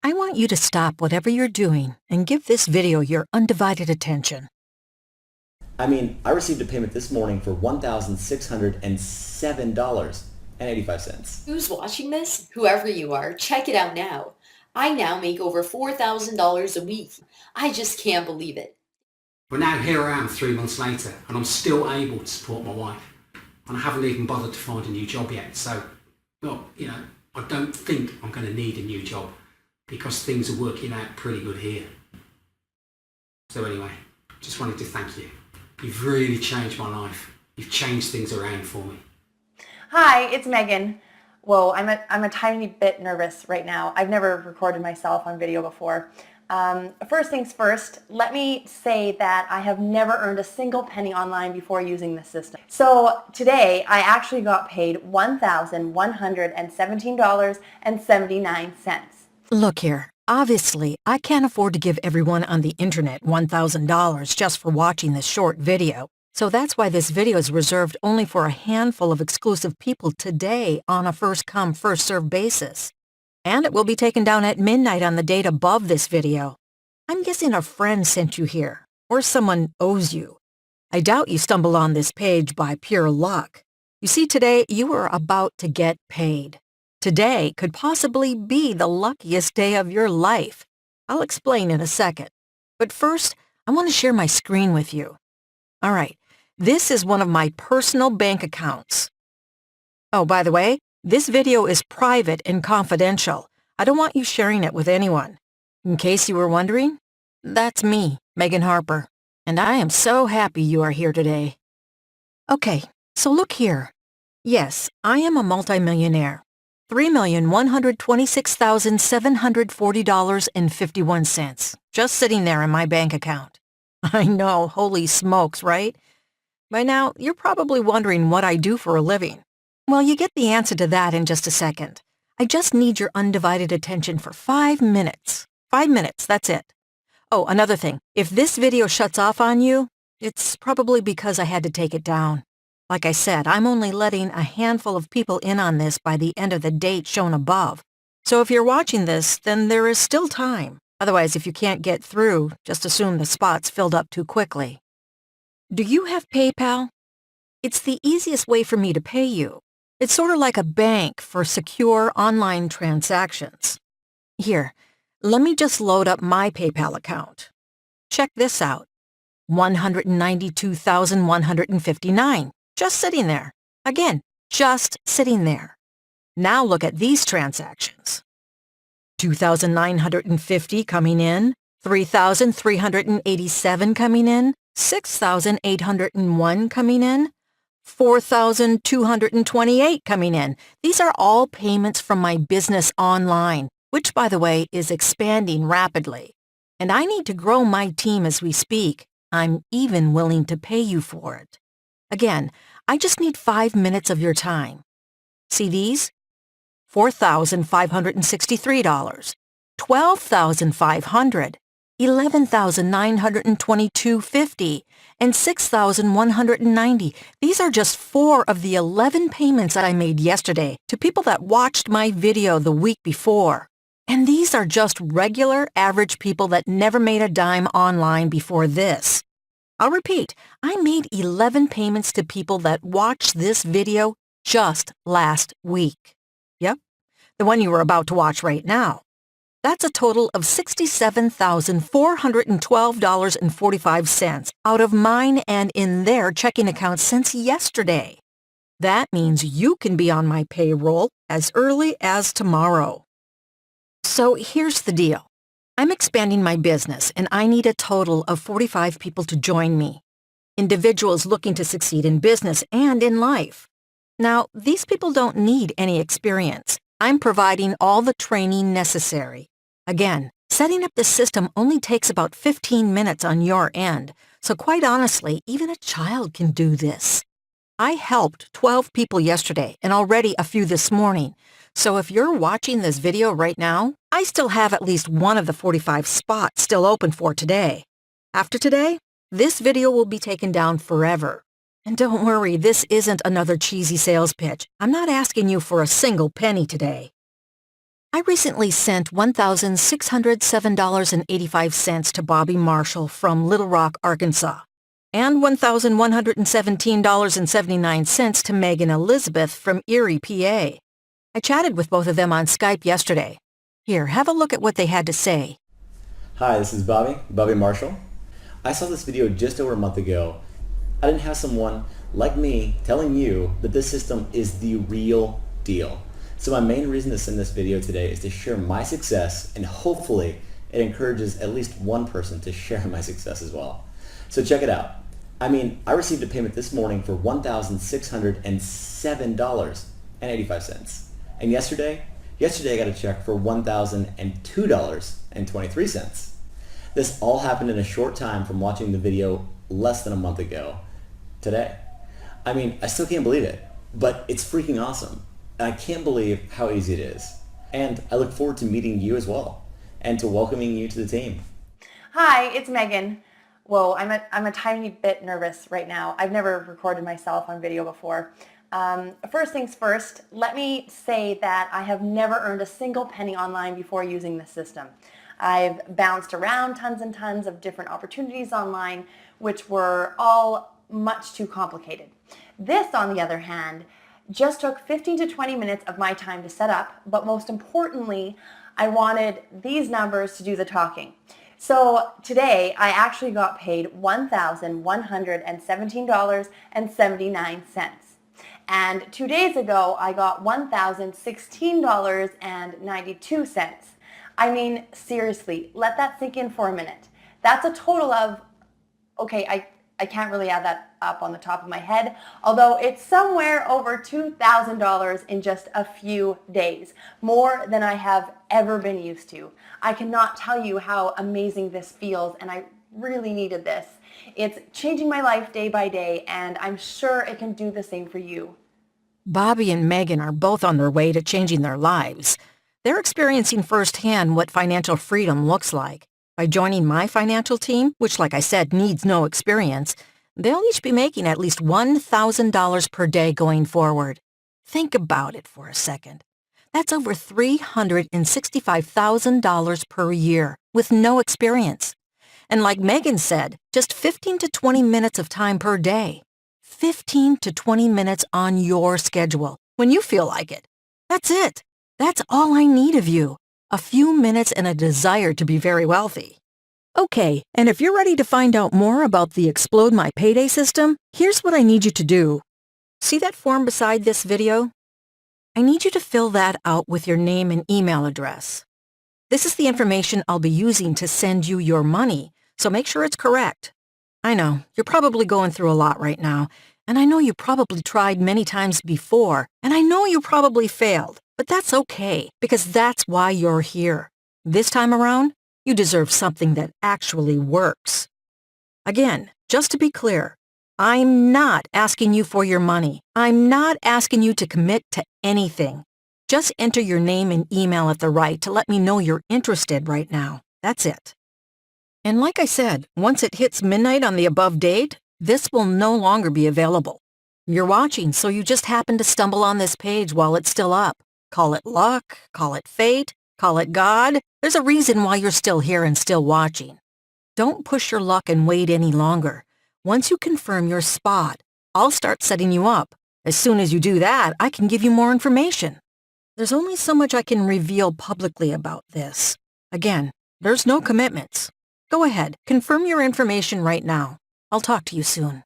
I want you to stop whatever you're doing and give this video your undivided attention. I received a payment this morning for $1,607.85. Who's watching this? Whoever you are, check it out now. I now make over $4,000 a week. I just can't believe it. But now here I am 3 months later and I'm still able to support my wife. And I haven't even bothered to find a new job yet. So, well, I don't think I'm going to need a new job because things are working out pretty good here. So anyway, just wanted to thank you. You've really changed my life. You've changed things around for me. Hi, it's Megan. Whoa, I'm a tiny bit nervous right now. I've never recorded myself on video before. First things first, let me say that I have never earned a single penny online before using this system. So today I actually got paid $1,117.79. Look here, obviously, I can't afford to give everyone on the internet $1,000 just for watching this short video. So that's why this video is reserved only for a handful of exclusive people today on a first-come, first-served basis. And it will be taken down at midnight on the date above this video. I'm guessing a friend sent you here, or someone owes you. I doubt you stumbled on this page by pure luck. You see, today you are about to get paid. Today could possibly be the luckiest day of your life. I'll explain in a second. But first, I want to share my screen with you. All right, this is one of my personal bank accounts. Oh, by the way, this video is private and confidential. I don't want you sharing it with anyone. In case you were wondering, that's me, Megan Harper, and I am so happy you are here today. Okay, so look here. Yes, I am a multimillionaire. $3,126,740.51, just sitting there in my bank account. I know, holy smokes, right? By now, you're probably wondering what I do for a living. Well, you get the answer to that in just a second. I just need your undivided attention for 5 minutes. 5 minutes, that's it. Oh, another thing. If this video shuts off on you, it's probably because I had to take it down. Like I said, I'm only letting a handful of people in on this by the end of the date shown above. So if you're watching this, then there is still time. Otherwise, if you can't get through, just assume the spot's filled up too quickly. Do you have PayPal? It's the easiest way for me to pay you. It's sort of like a bank for secure online transactions. Here, let me just load up my PayPal account. Check this out. $192,159. Just sitting there. Again, just sitting there. Now look at these transactions. $2,950 coming in, $3,387 coming in, $6,801 coming in, $4,228 coming in. These are all payments from my business online, which, by the way, is expanding rapidly. And I need to grow my team as we speak. I'm even willing to pay you for it. Again, I just need 5 minutes of your time. See these? $4,563, $12,500, $11,922.50, and $6,190. These are just 4 of the 11 payments that I made yesterday to people that watched my video the week before. And these are just regular, average people that never made a dime online before this. I'll repeat, I made 11 payments to people that watched this video just last week. Yep, the one you were about to watch right now. That's a total of $67,412.45 out of mine and in their checking accounts since yesterday. That means you can be on my payroll as early as tomorrow. So here's the deal. I'm expanding my business and I need a total of 45 people to join me. Individuals looking to succeed in business and in life. Now, these people don't need any experience. I'm providing all the training necessary. Again, setting up the system only takes about 15 minutes on your end, so quite honestly, even a child can do this. I helped 12 people yesterday and already a few this morning. So if you're watching this video right now, I still have at least one of the 45 spots still open for today. After today, this video will be taken down forever. And don't worry, this isn't another cheesy sales pitch. I'm not asking you for a single penny today. I recently sent $1,607.85 to Bobby Marshall from Little Rock, Arkansas, and $1,117.79 to Megan Elizabeth from Erie, PA. I chatted with both of them on Skype yesterday. Here, have a look at what they had to say. Hi, this is Bobby Marshall. I saw this video just over a month ago. I didn't have someone like me telling you that this system is the real deal. So my main reason to send this video today is to share my success, and hopefully it encourages at least one person to share my success as well. So check it out. I received a payment this morning for $1,607.85. And yesterday I got a check for $1,002.23. This all happened in a short time from watching the video less than a month ago today. I still can't believe it, but it's freaking awesome. And I can't believe how easy it is. And I look forward to meeting you as well and to welcoming you to the team. Hi, it's Megan. Whoa, I'm a tiny bit nervous right now. I've never recorded myself on video before. First things first, let me say that I have never earned a single penny online before using this system. I've bounced around tons and tons of different opportunities online, which were all much too complicated. This, on the other hand, just took 15 to 20 minutes of my time to set up, but most importantly, I wanted these numbers to do the talking. So today, I actually got paid $1,117.79. And 2 days ago, I got $1,016.92. Seriously, let that sink in for a minute. That's a total of, okay, I can't really add that up on the top of my head, although it's somewhere over $2,000 in just a few days, more than I have ever been used to. I cannot tell you how amazing this feels, and I really needed this. It's changing my life day by day, and I'm sure it can do the same for you. Bobby and Megan are both on their way to changing their lives. They're experiencing firsthand what financial freedom looks like. By joining my financial team, which like I said needs no experience, they'll each be making at least $1,000 per day going forward. Think about it for a second. That's over $365,000 per year with no experience. And like Megan said, just 15 to 20 minutes of time per day. 15 to 20 minutes on your schedule, when you feel like it. That's it. That's all I need of you. A few minutes and a desire to be very wealthy. Okay, and if you're ready to find out more about the Explode My Payday system, here's what I need you to do. See that form beside this video? I need you to fill that out with your name and email address. This is the information I'll be using to send you your money, so make sure it's correct. I know, you're probably going through a lot right now, and I know you probably tried many times before, and I know you probably failed. But that's okay, because that's why you're here. This time around, you deserve something that actually works. Again, just to be clear, I'm not asking you for your money. I'm not asking you to commit to anything. Just enter your name and email at the right to let me know you're interested right now. That's it. And like I said, once it hits midnight on the above date, this will no longer be available. You're watching, so you just happen to stumble on this page while it's still up. Call it luck, call it fate, call it God. There's a reason why you're still here and still watching. Don't push your luck and wait any longer. Once you confirm your spot, I'll start setting you up. As soon as you do that, I can give you more information. There's only so much I can reveal publicly about this. Again, there's no commitments. Go ahead, confirm your information right now. I'll talk to you soon.